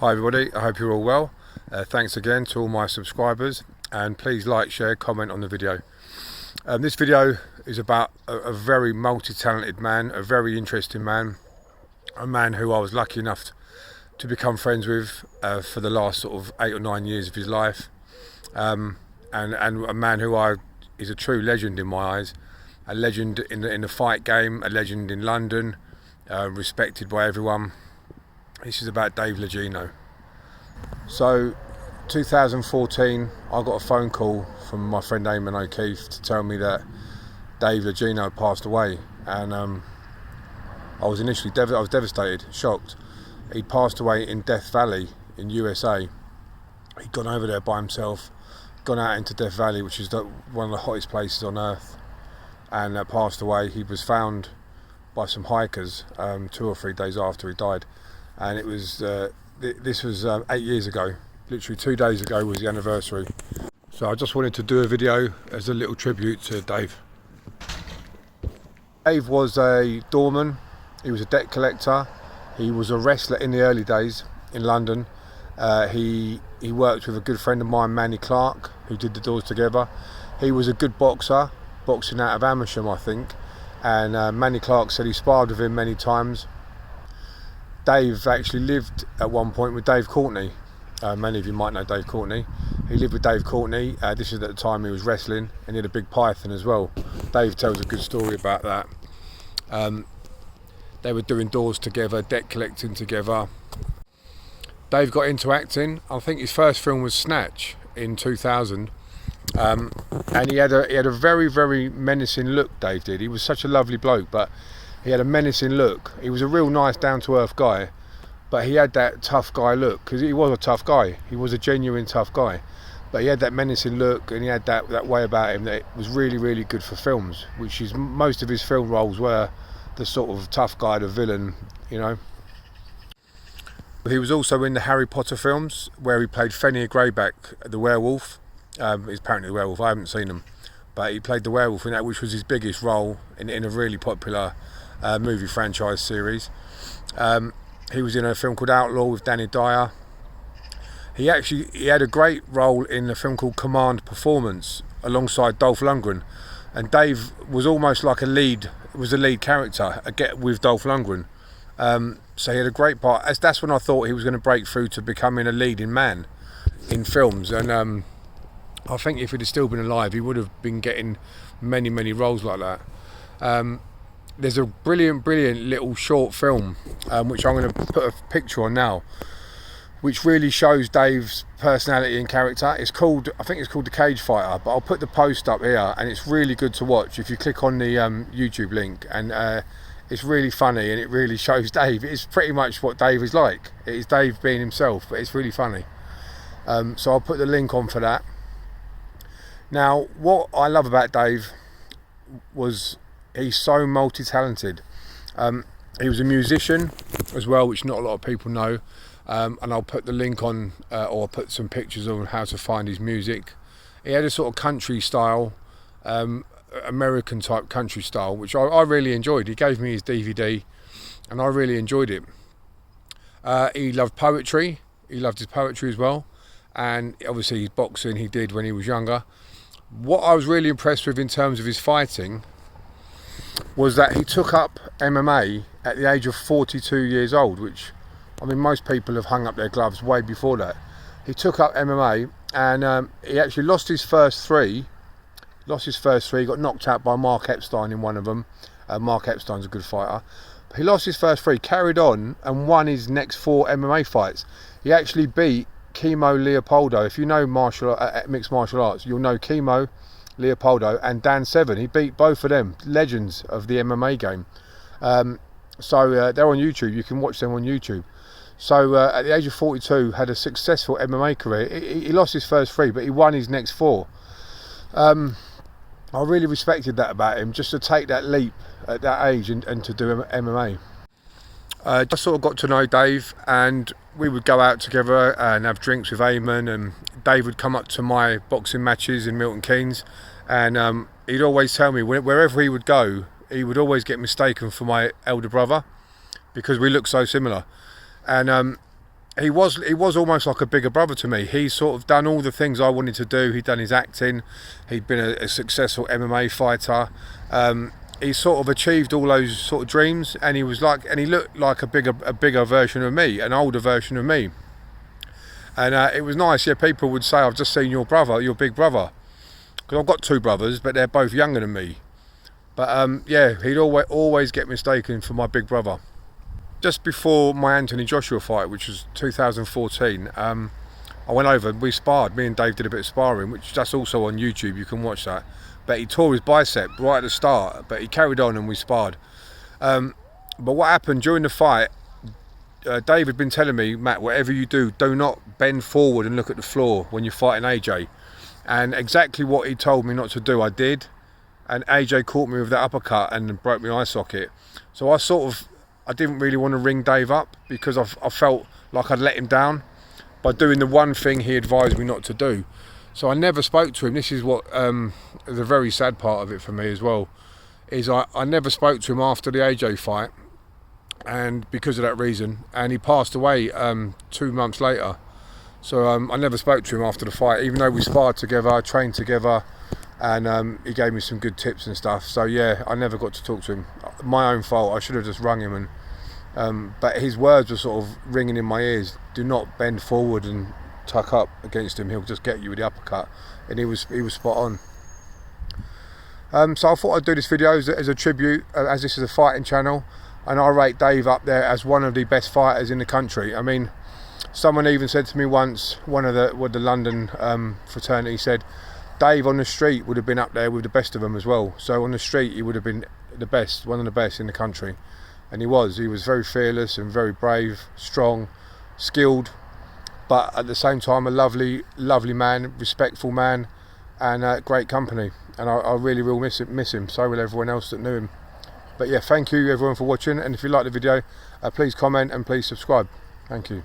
Hi everybody, I hope you're all well. Thanks again to all my subscribers, and please like, share, comment on the video. This video is about a very multi-talented man, a very interesting man, a man who I was lucky enough to become friends with for the last sort of 8 or 9 years of his life, and a man who is a true legend in my eyes, a legend in the fight game, a legend in London, respected by everyone. This is about Dave Legeno. So 2014 I got a phone call from my friend Eamon O'Keefe to tell me that Dave Legeno had passed away, and I was initially devastated, shocked. He'd passed away in Death Valley in USA. He'd gone over there by himself, gone out into Death Valley, which is one of the hottest places on earth, and passed away. He was found by some hikers 2 or 3 days after he died, and it was this was 8 years ago. Literally 2 days ago was the anniversary. So I just wanted to do a video as a little tribute to Dave. Dave was a doorman, he was a debt collector, he was a wrestler in the early days in London. He worked with a good friend of mine, Manny Clark, who did the doors together. He was a good boxer, boxing out of Amersham I think, and Manny Clark said he sparred with him many times. Dave actually lived at one point with Dave Courtney. Many of you might know Dave Courtney. He lived with Dave Courtney. This is at the time he was wrestling, and he had a big python as well. Dave tells a good story about that. They were doing doors together, debt collecting together. Dave got into acting. I think his first film was Snatch in 2000. And he had a very, very menacing look, Dave did. He was such a lovely bloke, but he had a menacing look. He was a real nice, down-to-earth guy, but he had that tough guy look, because he was a tough guy. He was a genuine tough guy, but he had that menacing look, and he had that way about him that was really, really good for films, which is most of his film roles were the sort of tough guy, the villain, you know. He was also in the Harry Potter films, where he played Fenrir Greyback, the werewolf. He's apparently the werewolf, I haven't seen him, but he played the werewolf in that, which was his biggest role in a really popular movie franchise series. He was in a film called Outlaw with Danny Dyer. He had a great role in a film called Command Performance alongside Dolph Lundgren, and Dave was almost like a lead character with Dolph Lundgren. So he had a great part. That's when I thought he was going to break through to becoming a leading man in films, and I think if he'd have still been alive, he would have been getting many, many roles like that. There's a brilliant little short film, which I'm going to put a picture on now, which really shows Dave's personality and character. I think it's called The Cage Fighter, but I'll put the post up here, and it's really good to watch if you click on the YouTube link, and it's really funny, and it really shows Dave. It's pretty much what Dave is like. It is Dave being himself, but it's really funny. So I'll put the link on for that. Now, what I love about Dave was he's so multi-talented. He was a musician as well, which not a lot of people know, and I'll put the link on, or put some pictures on how to find his music. He had a sort of country style, American type country style, which I really enjoyed. He gave me his DVD, and I really enjoyed it. He loved poetry. He loved his poetry as well, and obviously his boxing he did when he was younger. What I was really impressed with in terms of his fighting was that he took up MMA at the age of 42 years old, which, I mean, most people have hung up their gloves way before that. He took up MMA, and he actually lost his first three, got knocked out by Mark Epstein in one of them. Mark Epstein's a good fighter. But he lost his first 3, carried on, and won his next 4 MMA fights. He actually beat Kimo Leopoldo. If you know mixed martial arts, you'll know Kimo Leopoldo and Dan Severn. He beat both of them, legends of the MMA game. So they're on YouTube. You can watch them on YouTube. So at the age of 42, had a successful MMA career. He lost his first 3, but he won his next 4. I really respected that about him, just to take that leap at that age and to do MMA. I sort of got to know Dave, and we would go out together and have drinks with Eamon, and Dave would come up to my boxing matches in Milton Keynes, and he'd always tell me wherever he would go, he would always get mistaken for my elder brother because we look so similar. And he was almost like a bigger brother to me. He sort of done all the things I wanted to do. He'd done his acting. He'd been a successful MMA fighter. He sort of achieved all those sort of dreams, and he looked like a bigger version of me, an older version of me. And it was nice. Yeah, people would say, "I've just seen your brother, your big brother," because I've got two brothers, but they're both younger than me. But yeah, he'd always get mistaken for my big brother. Just before my Anthony Joshua fight, which was 2014, I went over, we sparred. Me and Dave did a bit of sparring, which that's also on YouTube, you can watch that. But he tore his bicep right at the start, but he carried on and we sparred. But what happened during the fight, Dave had been telling me, "Matt, whatever you do not bend forward and look at the floor when you're fighting AJ." And exactly what he told me not to do, I did. And AJ caught me with that uppercut and broke my eye socket. So I didn't really want to ring Dave up, because I felt like I'd let him down by doing the one thing he advised me not to do. So I never spoke to him. This is what the very sad part of it for me as well, is I never spoke to him after the AJ fight, and because of that reason, and he passed away 2 months later. So I never spoke to him after the fight, even though we sparred together, trained together, and he gave me some good tips and stuff. So yeah, I never got to talk to him. My own fault. I should have just rung him, and but his words were sort of ringing in my ears. Do not bend forward and tuck up against him. He'll just get you with the uppercut. And he was spot on. So I thought I'd do this video as a tribute, as this is a fighting channel, and I rate Dave up there as one of the best fighters in the country. I mean, someone even said to me once, one of the London fraternity said, Dave on the street would have been up there with the best of them as well. So on the street he would have been the best, one of the best in the country. And he was very fearless and very brave, strong, skilled, but at the same time a lovely man, respectful man, and great company. And I really will miss him. So will everyone else that knew him. But yeah, thank you everyone for watching, and if you like the video, please comment and please subscribe. Thank you.